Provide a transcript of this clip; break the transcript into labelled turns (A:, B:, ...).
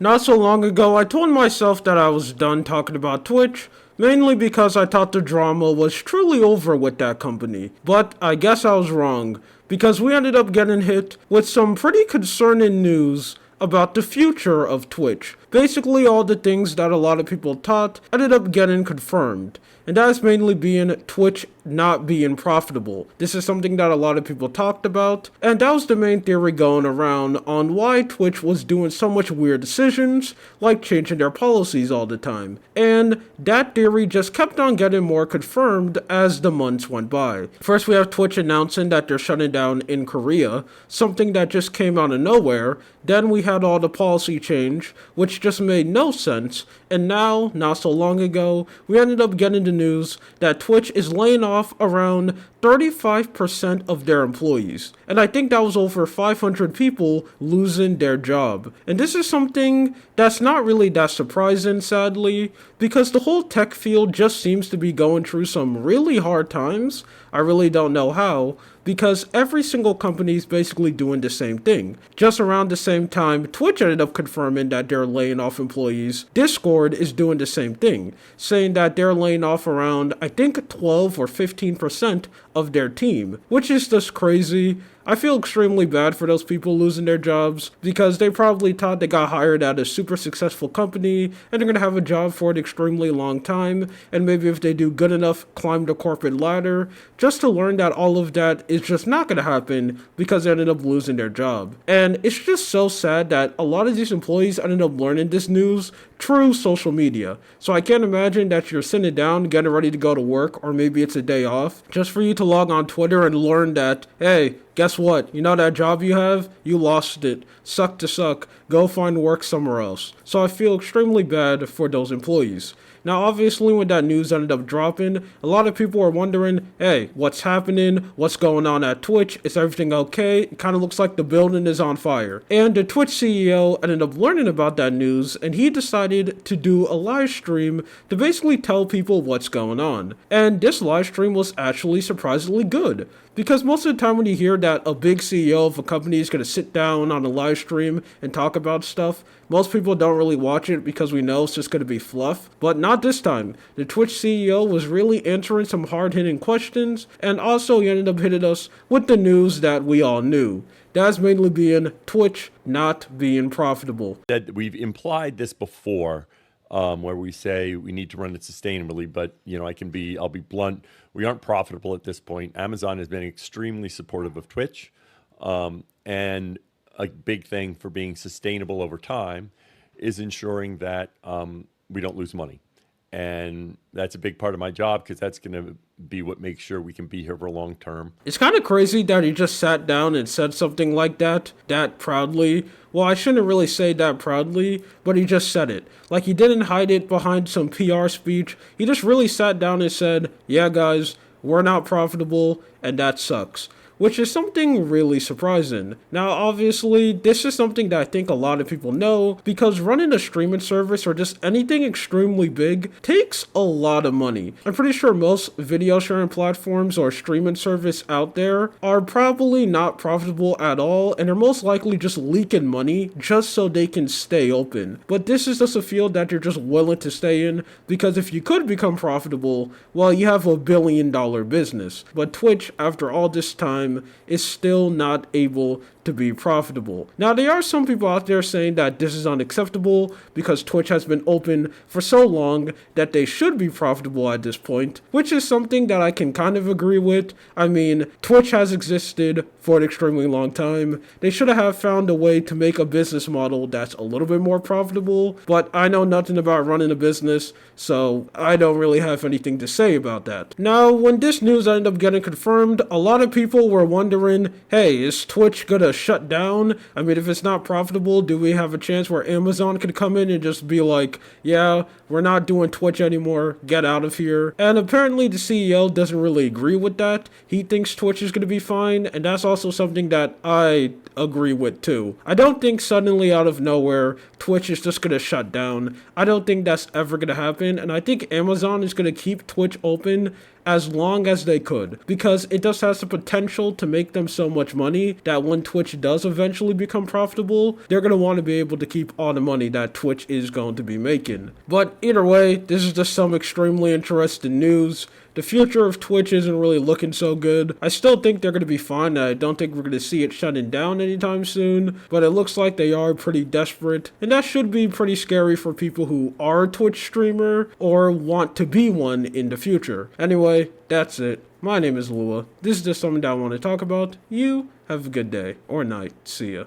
A: Not so long ago, I told myself that I was done talking about Twitch, mainly because I thought the drama was truly over with that company. But I guess I was wrong, because we ended up getting hit with some pretty concerning news about the future of Twitch. Basically, all the things that a lot of people thought ended up getting confirmed. And that's mainly being Twitch not being profitable. This is something that a lot of people talked about, and that was the main theory going around on why Twitch was doing so much weird decisions, like changing their policies all the time. And that theory just kept on getting more confirmed as the months went by. First, we have Twitch announcing that they're shutting down in Korea, something that just came out of nowhere. Then we had all the policy change, which just made no sense. And now, not so long ago, we ended up getting the news that Twitch is laying off around 35% of their employees. And I think that was over 500 people losing their job. And this is something that's not really that surprising, sadly, because the whole tech field just seems to be going through some really hard times. I really don't know how, because every single company is basically doing the same thing. Just around the same time, Twitch ended up confirming that they're laying off employees. Discord is doing the same thing, saying that they're laying off around, I think, 12 or 15% of their team, which is just crazy. I feel extremely bad for those people losing their jobs because they probably thought they got hired at a super successful company and they're going to have a job for an extremely long time, and maybe if they do good enough, climb the corporate ladder, just to learn that all of that is just not going to happen because they ended up losing their job. And it's just so sad that a lot of these employees ended up learning this news through social media. So I can't imagine that you're sitting down, getting ready to go to work, or maybe it's a day off, just for you to log on Twitter and learn that, hey, guess what? You know that job you have? You lost it. Suck to suck. Go find work somewhere else. So I feel extremely bad for those employees. Now, obviously, when that news ended up dropping, a lot of people were wondering, hey, what's happening? What's going on at Twitch? Is everything okay? It kind of looks like the building is on fire. And the Twitch CEO ended up learning about that news, and he decided to do a live stream to basically tell people what's going on. And this live stream was actually surprisingly good. Because most of the time when you hear that a big CEO of a company is going to sit down on a live stream and talk about stuff, most people don't really watch it because we know it's just going to be fluff. But not this time. The Twitch CEO was really answering some hard-hitting questions, and also he ended up hitting us with the news that we all knew. That's mainly being Twitch not being profitable.
B: That we've implied this before, where we say we need to run it sustainably, but I'll be blunt. We aren't profitable at this point. Amazon has been extremely supportive of Twitch, and a big thing for being sustainable over time is ensuring that we don't lose money. And that's a big part of my job because that's going to be what makes sure we can be here for long term.
A: It's kind of crazy that he just sat down and said something like that proudly. Well, I shouldn't really say that proudly, but he just said it. Like, he didn't hide it behind some PR speech. He just really sat down and said, yeah, guys, we're not profitable, and that sucks. Which is something really surprising. Now, obviously, this is something that I think a lot of people know, because running a streaming service or just anything extremely big takes a lot of money. I'm pretty sure most video sharing platforms or streaming service out there are probably not profitable at all, and are most likely just leaking money just so they can stay open. But this is just a field that you're just willing to stay in, because if you could become profitable, well, you have $1 billion business. But Twitch, after all this time, is still not able to be profitable. Now, there are some people out there saying that this is unacceptable because Twitch has been open for so long that they should be profitable at this point, which is something that I can kind of agree with. I mean, Twitch has existed for an extremely long time. They should have found a way to make a business model that's a little bit more profitable, but I know nothing about running a business, so I don't really have anything to say about that. Now, when this news ended up getting confirmed, a lot of people were wondering, hey, is Twitch gonna shut down? I mean, if it's not profitable, do we have a chance where Amazon could come in and just be like, yeah, we're not doing Twitch anymore, get out of here? And apparently the CEO doesn't really agree with that. He thinks Twitch is going to be fine, and that's also something that I agree with too. I don't think suddenly out of nowhere Twitch is just going to shut down. I don't think that's ever going to happen, and I think Amazon is going to keep Twitch open as long as they could, because it just has the potential to make them so much money that when Twitch does eventually become profitable, they're going to want to be able to keep all the money that Twitch is going to be making. But either way, this is just some extremely interesting news. The future of Twitch isn't really looking so good. I still think they're going to be fine. I don't think we're going to see it shutting down anytime soon, but it looks like they are pretty desperate, and that should be pretty scary for people who are a Twitch streamer or want to be one in the future. Anyway, that's it. My name is Lua. This is just something that I want to talk about. You have a good day or night. See ya.